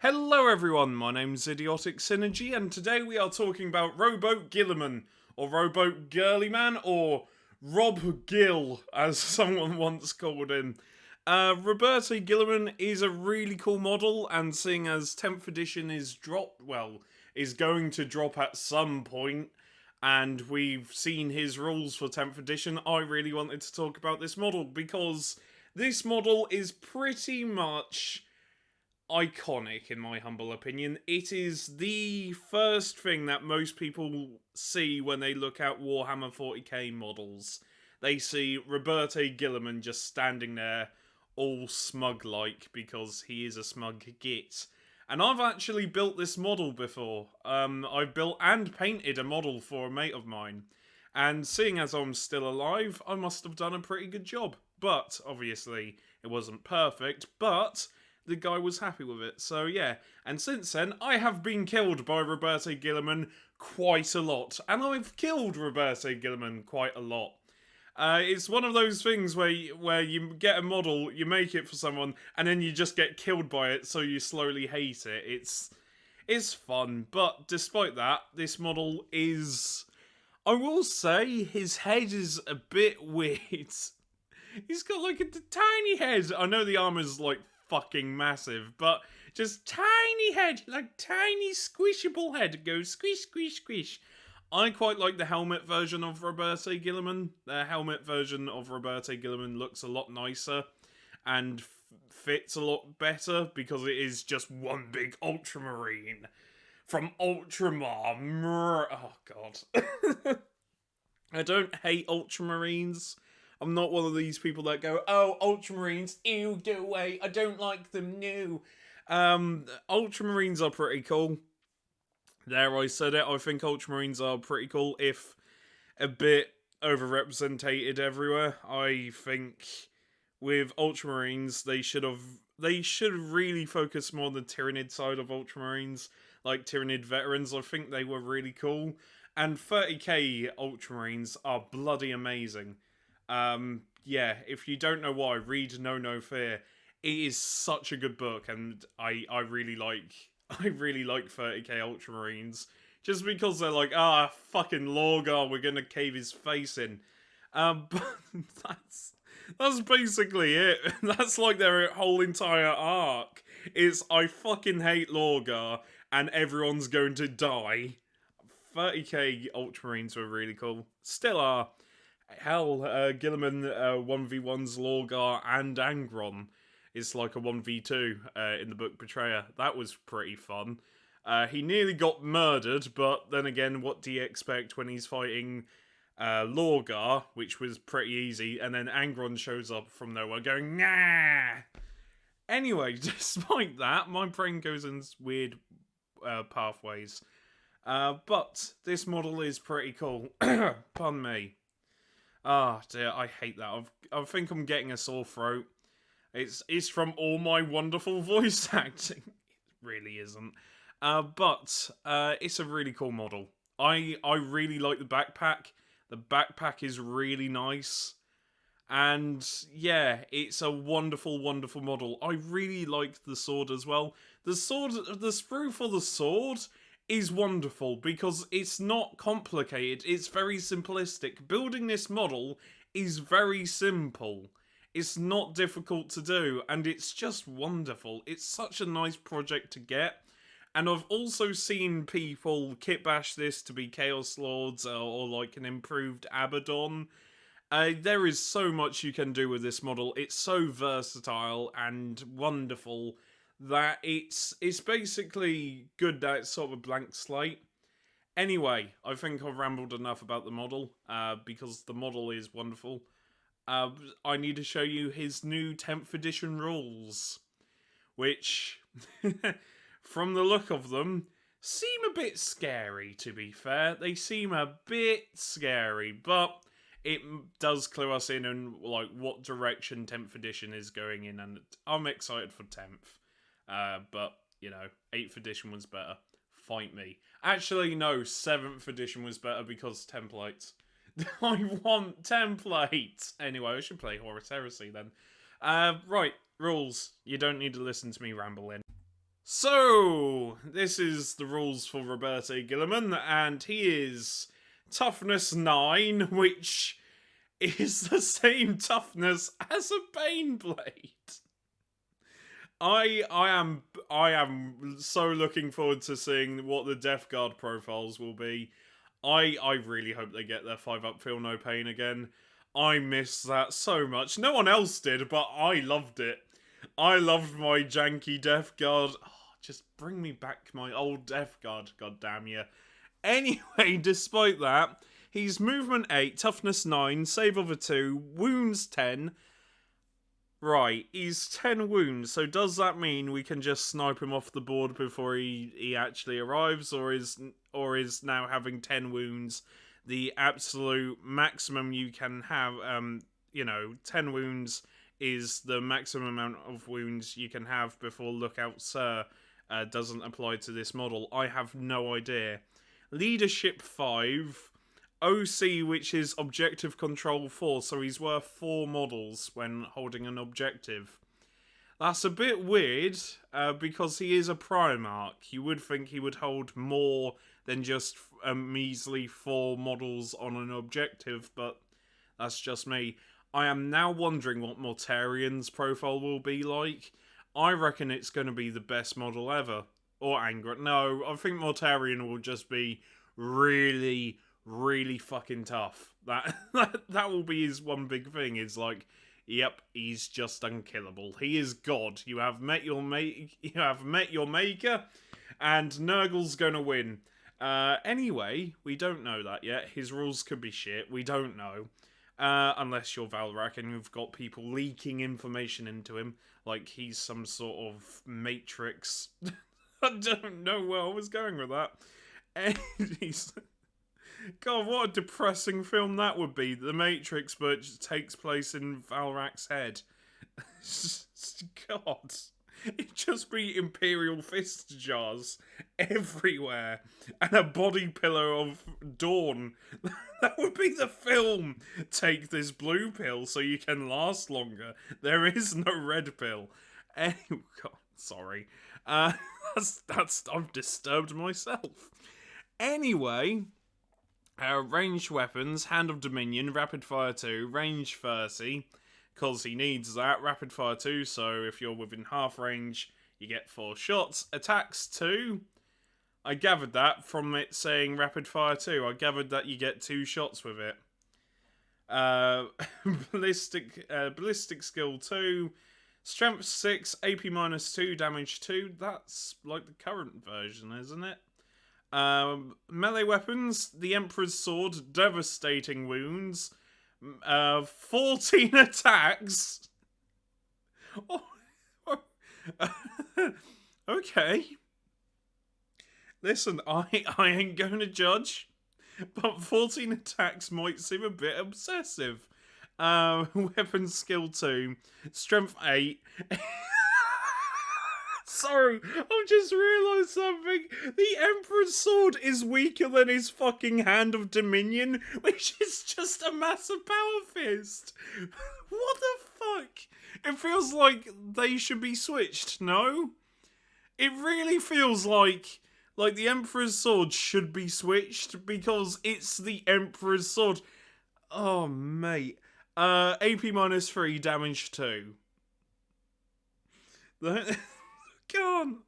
Hello everyone, my name's Idiotic Synergy, and today we are talking about Roboute Guilliman, or Roboute Guilliman, or Rob Gill, as someone once called him. Roberto Guilliman is a really cool model, and seeing as 10th edition is going to drop at some point, and we've seen his rules for 10th edition, I really wanted to talk about this model, because this model is pretty much iconic in my humble opinion. It is the first thing that most people see when they look at Warhammer 40k models. They see Roberto Guilliman just standing there all smug-like because he is a smug git. And I've actually built this model before. I've built and painted a model for a mate of mine. And seeing as I'm still alive, I must have done a pretty good job. But, obviously, it wasn't perfect, but the guy was happy with it. So yeah, and since then, I have been killed by Roberto Guilliman quite a lot. And I've killed Roberto Guilliman quite a lot. It's one of those things where you get a model, you make it for someone, and then you just get killed by it, so you slowly hate it. It's fun, but despite that, this model is... I will say, his head is a bit weird. He's got like a tiny head. I know the armor's like fucking massive, but just tiny head, like tiny squishable head. It goes squish, squish, squish. I quite like the helmet version of Roberto Guilliman. The helmet version of Roberto Guilliman looks a lot nicer and fits a lot better because it is just one big ultramarine from Ultramar. Oh god. I don't hate ultramarines. I'm not one of these people that go, oh, ultramarines, ew, go away, I don't like them, no. Ultramarines are pretty cool. There, I said it, I think ultramarines are pretty cool, if a bit overrepresented everywhere. I think with ultramarines, they should really focus more on the Tyranid side of ultramarines, like Tyranid veterans. I think they were really cool. And 30k ultramarines are bloody amazing. Yeah, if you don't know why, read No Fear. It is such a good book, and I really like 30k Ultramarines. Just because they're like, fucking Lorgar, we're gonna cave his face in. But that's basically it. That's like their whole entire arc. It's, I fucking hate Lorgar, and everyone's going to die. 30k Ultramarines were really cool. Still are. Hell, Guilliman 1v1's Lorgar and Angron is like a 1v2 in the book Betrayer. That was pretty fun. He nearly got murdered, but then again, what do you expect when he's fighting Lorgar, which was pretty easy, and then Angron shows up from nowhere going, nah! Anyway, despite that, my brain goes in weird pathways. But this model is pretty cool. Pardon me. Ah, dear, I hate that. I think I'm getting a sore throat. It's from all my wonderful voice acting. It really isn't. But it's a really cool model. I really like the backpack. The backpack is really nice. And yeah, it's a wonderful, wonderful model. I really like the sword as well. The sprue for the sword is wonderful because it's not complicated, it's very simplistic. Building this model is very simple. It's not difficult to do, and it's just wonderful. It's such a nice project to get. And I've also seen people kitbash this to be Chaos Lords or like an improved Abaddon. There is so much you can do with this model. It's so versatile and wonderful that it's basically good that it's sort of a blank slate. Anyway, I think I've rambled enough about the model, because the model is wonderful. I need to show you his new 10th edition rules, which, from the look of them, seem a bit scary, to be fair. They seem a bit scary, but it does clue us in on like what direction 10th edition is going in, and I'm excited for 10th. But, you know, 8th edition was better. Fight me. Actually, no, 7th edition was better because templates. I want templates! Anyway, I should play Horus Heresy then. Right, rules. You don't need to listen to me ramble in. So, this is the rules for Roboute Guilliman, and he is toughness 9, which is the same toughness as a Baneblade. I am so looking forward to seeing what the Death Guard profiles will be. I really hope they get their 5-up feel no pain again. I miss that so much. No one else did, but I loved it. I loved my janky Death Guard. Oh, just bring me back my old Death Guard, god damn you. Anyway, despite that, he's movement 8, toughness 9, save over 2, wounds 10. Right, he's 10 wounds, so does that mean we can just snipe him off the board before he actually arrives, or is now having 10 wounds the absolute maximum you can have? 10 wounds is the maximum amount of wounds you can have before Lookout Sir doesn't apply to this model. I have no idea. Leadership 5, OC, which is objective control 4, so he's worth 4 models when holding an objective. That's a bit weird, because he is a Primarch. You would think he would hold more than just a measly 4 models on an objective, but that's just me. I am now wondering what Mortarian's profile will be like. I reckon it's going to be the best model ever. Or Angry. No, I think Mortarian will just be really, really fucking tough. That will be his one big thing. Is like, yep, he's just unkillable. He is God. You have met your maker, and Nurgle's gonna win. Anyway, we don't know that yet. His rules could be shit. We don't know. Unless you're Valrak and you've got people leaking information into him, like he's some sort of Matrix. I don't know where I was going with that. And God, what a depressing film that would be. The Matrix, but it takes place in Valrak's head. God. It'd just be Imperial fist jars everywhere. And a body pillow of Dawn. That would be the film. Take this blue pill so you can last longer. There is no red pill. God, sorry. I've disturbed myself. Anyway, ranged weapons, Hand of Dominion, Rapid Fire 2, range 30, because he needs that, Rapid Fire 2, so if you're within half range, you get 4 shots. Attacks 2, I gathered that from it saying Rapid Fire 2, I gathered that you get 2 shots with it. Ballistic Skill 2, Strength 6, AP -2, Damage 2, that's like the current version, isn't it? Melee weapons, the Emperor's Sword, devastating wounds, 14 attacks. Oh. Okay. Listen, I ain't gonna judge, but 14 attacks might seem a bit obsessive. Weapon skill 2, strength 8. Sorry, I've just realised something. The Emperor's Sword is weaker than his fucking Hand of Dominion, which is just a massive power fist. What the fuck? It feels like they should be switched, no? It really feels like the Emperor's Sword should be switched because it's the Emperor's Sword. Oh, mate. AP -3, damage 2. Can't.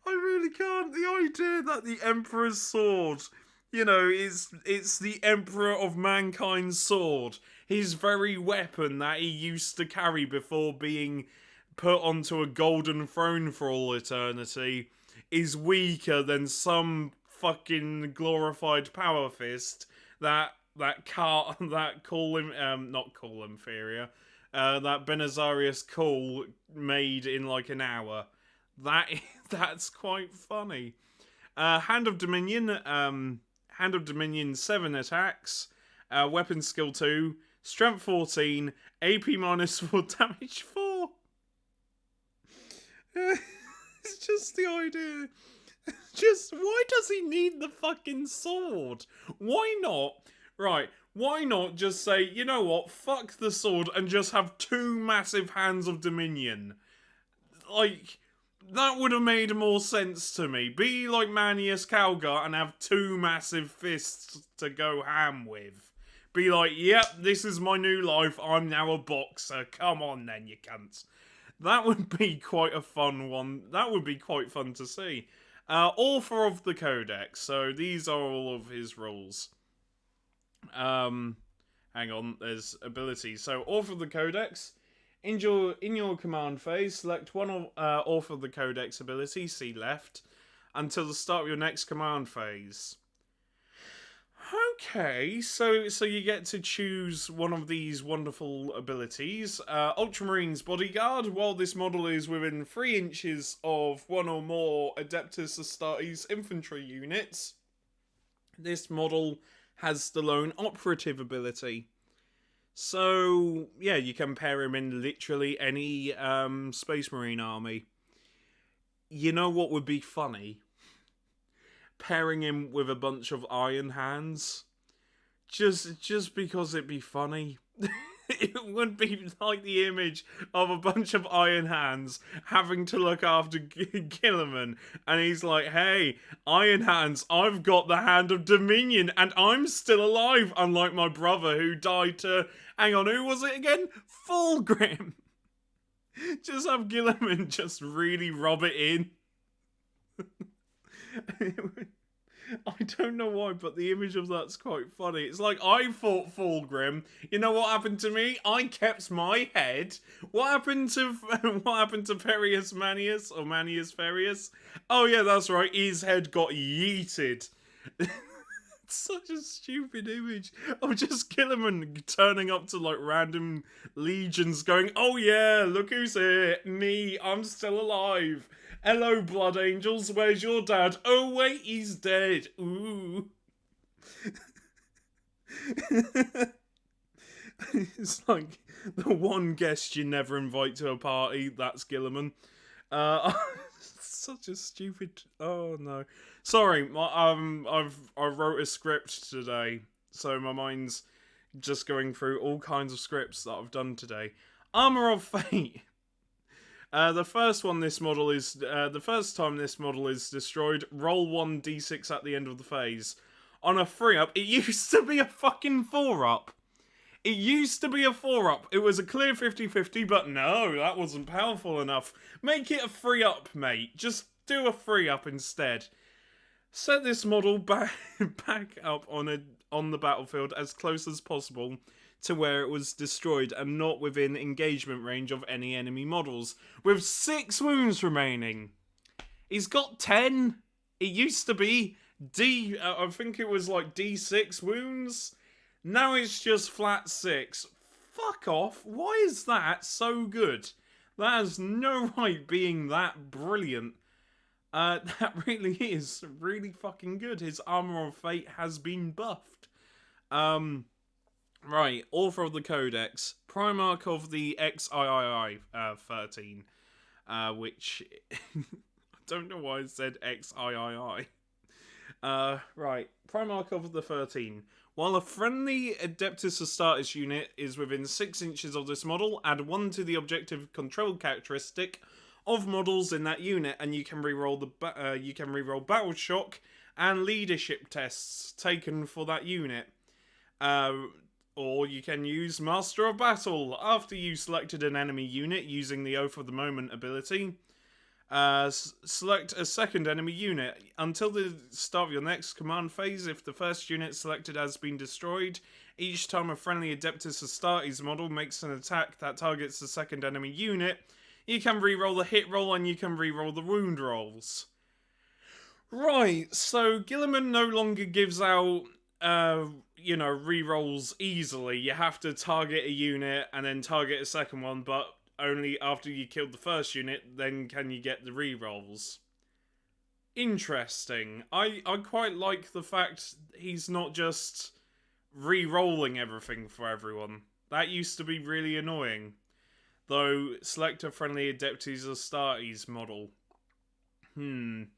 I really can't. The idea that the Emperor's Sword, it's the Emperor of Mankind's sword, his very weapon that he used to carry before being put onto a golden throne for all eternity, is weaker than some fucking glorified power fist that Benazarius Call made in like an hour. That's quite funny. Hand of Dominion, 7 attacks, weapon skill 2, strength 14, AP -4, damage 4. It's just the idea. Just, why does he need the fucking sword? Why not? Right, why not just say, you know what, fuck the sword and just have 2 massive Hands of Dominion? Like, That would have made more sense to me. Be like Manius Calgar and have two massive fists to go ham with. Be like, yep, this is my new life. I'm now a boxer. Come on then, you cunts. That would be quite a fun one. That would be quite fun to see. Author of the Codex. So these are all of his rules. Hang on, there's abilities. So author of the Codex. In your command phase, select one author of the Codex ability, see left, until the start of your next command phase. Okay, so you get to choose one of these wonderful abilities. Ultramarines Bodyguard. While this model is within 3 inches of one or more Adeptus Astartes infantry units, this model has the lone operative ability. So, yeah, you can pair him in literally any Space Marine army. You know what would be funny? Pairing him with a bunch of Iron Hands. Just because it'd be funny. It would be like the image of a bunch of Iron Hands having to look after Guilliman. And he's like, hey, Iron Hands, I've got the Hand of Dominion and I'm still alive. Unlike my brother who died to... Hang on, who was it again? Fulgrim. Just have Guilliman just really rub it in. I don't know why, but the image of that's quite funny. It's like, I fought Fulgrim. You know what happened to me? I kept my head. What happened to Perius Manius or Manius Perius? Oh yeah, that's right. His head got yeeted. It's such a stupid image of just Guilliman turning up to like random legions, going, "Oh yeah, look who's here! Me, I'm still alive." Hello, Blood Angels, where's your dad? Oh, wait, he's dead. Ooh. It's like the one guest you never invite to a party, that's Guilliman. Such a stupid... Oh, no. Sorry, I wrote a script today, so my mind's just going through all kinds of scripts that I've done today. Armour of Fate. The first time this model is destroyed, roll 1d6 at the end of the phase. On a 3-up, it used to be a fucking 4-up. It used to be a 4-up. It was a clear 50-50, but no, that wasn't powerful enough. Make it a 3-up, mate. Just do a 3-up instead. Set this model back up on the battlefield as close as possible to where it was destroyed and not within engagement range of any enemy models, with 6 wounds remaining. He's got 10. It used to be I think it was like D6 wounds. Now it's just flat 6. Fuck off. Why is that so good? That has no right being that brilliant. That really is really fucking good. His Armour of Fate has been buffed. Right, author of the Codex, Primarch of the XIII 13, which I don't know why it said XIII. Right, Primarch of the 13. While a friendly Adeptus Astartes unit is within 6 inches of this model, add 1 to the objective control characteristic of models in that unit, and you can reroll Battle Shock and Leadership tests taken for that unit. Or you can use Master of Battle after you selected an enemy unit using the Oath of the Moment ability. Select a second enemy unit. Until the start of your next command phase, if the first unit selected has been destroyed, each time a friendly Adeptus Astartes model makes an attack that targets the second enemy unit, you can reroll the hit roll and you can reroll the wound rolls. Right, so Guilliman no longer gives out rerolls easily. You have to target a unit and then target a second one, but only after you killed the first unit, then can you get the rerolls. Interesting. I quite like the fact he's not just re-rolling everything for everyone. That used to be really annoying. Though, select a friendly Adeptus Astartes model. Then...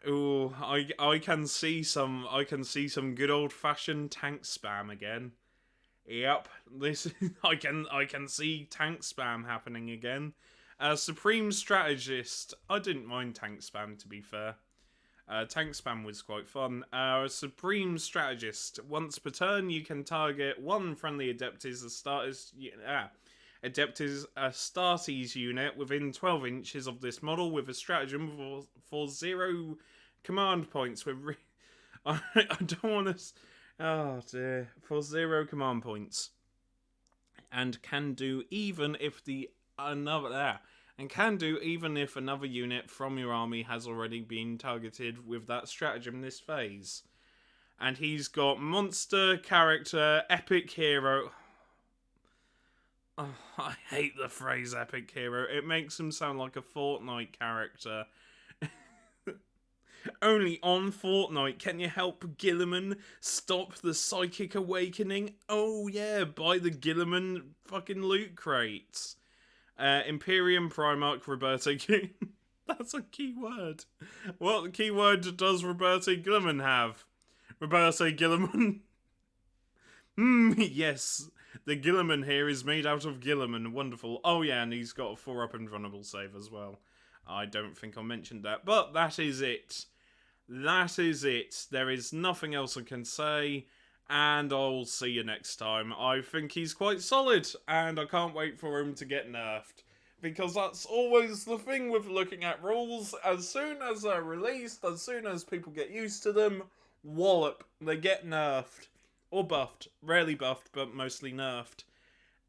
Ooh, I can see some good old-fashioned tank spam again. Yep, this I can see tank spam happening again. Supreme Strategist. I didn't mind tank spam, to be fair. Tank spam was quite fun. Supreme Strategist. Once per turn, you can target one friendly Adeptus Astartes unit within 12 inches of this model with a stratagem for 0 command points. I don't want to. Oh dear. For 0 command points. And can do even if another unit from your army has already been targeted with that stratagem this phase. And he's got monster, character, epic hero. Oh, I hate the phrase epic hero. It makes him sound like a Fortnite character. Only on Fortnite can you help Guilliman stop the psychic awakening. Oh yeah, buy the Guilliman fucking loot crates. Imperium Primarch Roberto That's a key word. What keyword does Roberto Guilliman have? Roberto Guilliman. Yes. The Guilliman here is made out of Guilliman. Wonderful. Oh yeah, and he's got a 4-up invulnerable save as well. I don't think I mentioned that, but that is it. That is it. There is nothing else I can say, and I'll see you next time. I think he's quite solid, and I can't wait for him to get nerfed. Because that's always the thing with looking at rules. As soon as they're released, as soon as people get used to them, wallop, they get nerfed. Or buffed. Rarely buffed, but mostly nerfed.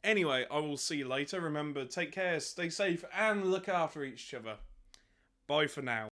Anyway, I will see you later. Remember, take care, stay safe, and look after each other. Bye for now.